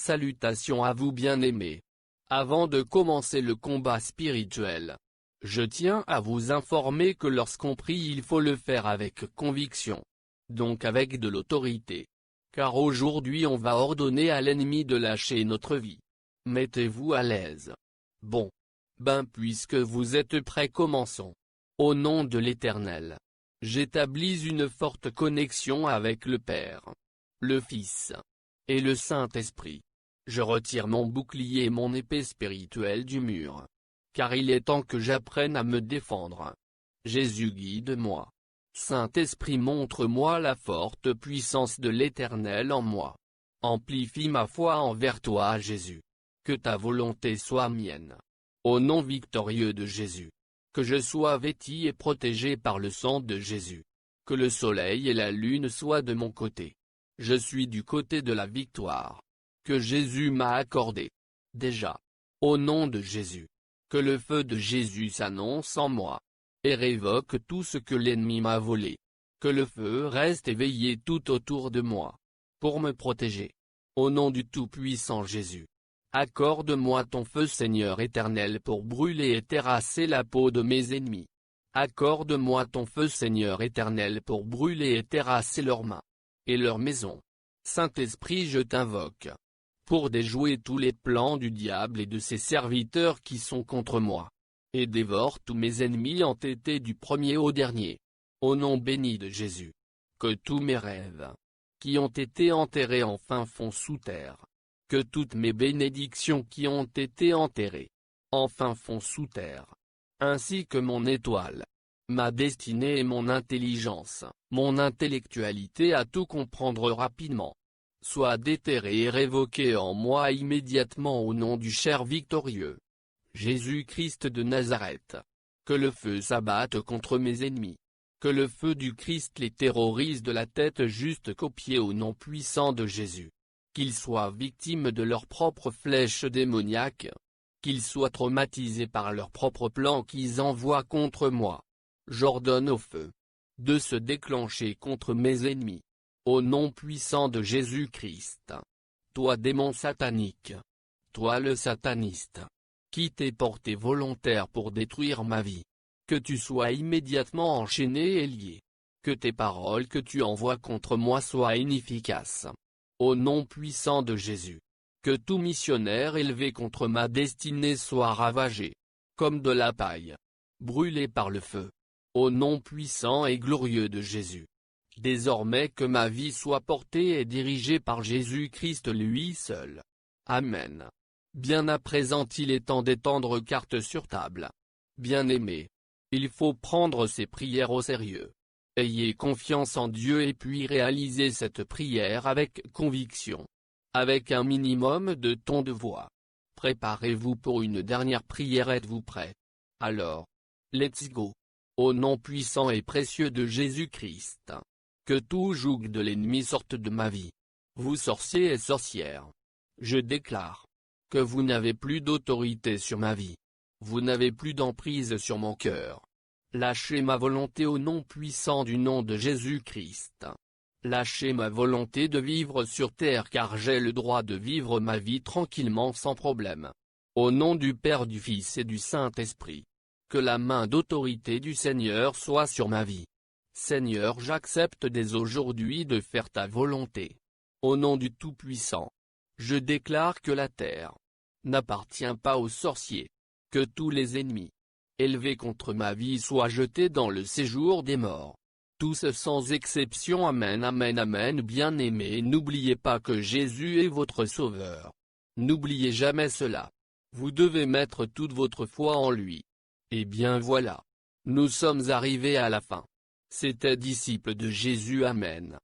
Salutations à vous bien-aimés. Avant de commencer le combat spirituel, je tiens à vous informer que lorsqu'on prie il faut le faire avec conviction. Donc avec de l'autorité. Car aujourd'hui on va ordonner à l'ennemi de lâcher notre vie. Mettez-vous à l'aise. Bon. Puisque vous êtes prêts, commençons. Au nom de l'Éternel. J'établis une forte connexion avec le Père, le Fils et le Saint-Esprit. Je retire mon bouclier et mon épée spirituelle du mur. Car il est temps que j'apprenne à me défendre. Jésus, guide-moi. Saint-Esprit, montre-moi la forte puissance de l'Éternel en moi. Amplifie ma foi envers toi, Jésus. Que ta volonté soit mienne. Au nom victorieux de Jésus. Que je sois vêtu et protégé par le sang de Jésus. Que le soleil et la lune soient de mon côté. Je suis du côté de la victoire. Que Jésus m'a accordé. Déjà. Au nom de Jésus. Que le feu de Jésus s'annonce en moi. Et révoque tout ce que l'ennemi m'a volé. Que le feu reste éveillé tout autour de moi. Pour me protéger. Au nom du Tout-Puissant Jésus. Accorde-moi ton feu, Seigneur éternel, pour brûler et terrasser la peau de mes ennemis. Accorde-moi ton feu, Seigneur éternel, pour brûler et terrasser leurs mains et leurs maisons. Saint-Esprit, je t'invoque pour déjouer tous les plans du diable et de ses serviteurs qui sont contre moi, et dévore tous mes ennemis entêtés du premier au dernier. Au nom béni de Jésus. Que tous mes rêves, qui ont été enterrés en fin fond sous terre, que toutes mes bénédictions qui ont été enterrées en fin fond sous terre, ainsi que mon étoile, ma destinée et mon intelligence, mon intellectualité à tout comprendre rapidement, soient déterrées et révoquées en moi immédiatement au nom du cher victorieux Jésus-Christ de Nazareth. Que le feu s'abatte contre mes ennemis. Que le feu du Christ les terrorise de la tête jusqu'aux pieds au nom puissant de Jésus. Qu'ils soient victimes de leurs propres flèches démoniaques. Qu'ils soient traumatisés par leurs propres plans qu'ils envoient contre moi. J'ordonne au feu de se déclencher contre mes ennemis. Au nom puissant de Jésus-Christ. Toi démon satanique. Toi le sataniste. Qui t'es porté volontaire pour détruire ma vie. Que tu sois immédiatement enchaîné et lié. Que tes paroles que tu envoies contre moi soient inefficaces. Au nom puissant de Jésus. Que tout missionnaire élevé contre ma destinée soit ravagé. Comme de la paille. Brûlé par le feu. Au nom puissant et glorieux de Jésus. Désormais que ma vie soit portée et dirigée par Jésus-Christ lui seul. Amen. Bien à présent il est temps d'étendre carte sur table. Bien-aimés. Il faut prendre ces prières au sérieux. Ayez confiance en Dieu et puis réalisez cette prière avec conviction. Avec un minimum de ton de voix. Préparez-vous pour une dernière prière, êtes-vous prêts? Alors. Let's go. Au nom puissant et précieux de Jésus-Christ. Que tout joug de l'ennemi sorte de ma vie. Vous sorciers et sorcières. Je déclare. Que vous n'avez plus d'autorité sur ma vie. Vous n'avez plus d'emprise sur mon cœur. Lâchez ma volonté au nom puissant du nom de Jésus-Christ. Lâchez ma volonté de vivre sur terre car j'ai le droit de vivre ma vie tranquillement sans problème. Au nom du Père, du Fils et du Saint-Esprit. Que la main d'autorité du Seigneur soit sur ma vie. Seigneur, j'accepte dès aujourd'hui de faire ta volonté. Au nom du Tout-Puissant. Je déclare que la terre n'appartient pas aux sorciers. Que tous les ennemis élevés contre ma vie soient jetés dans le séjour des morts. Tous sans exception, amen, amen, amen. Bien-aimés, n'oubliez pas que Jésus est votre sauveur. N'oubliez jamais cela. Vous devez mettre toute votre foi en lui. Et bien voilà. Nous sommes arrivés à la fin. C'était disciple de Jésus, amen.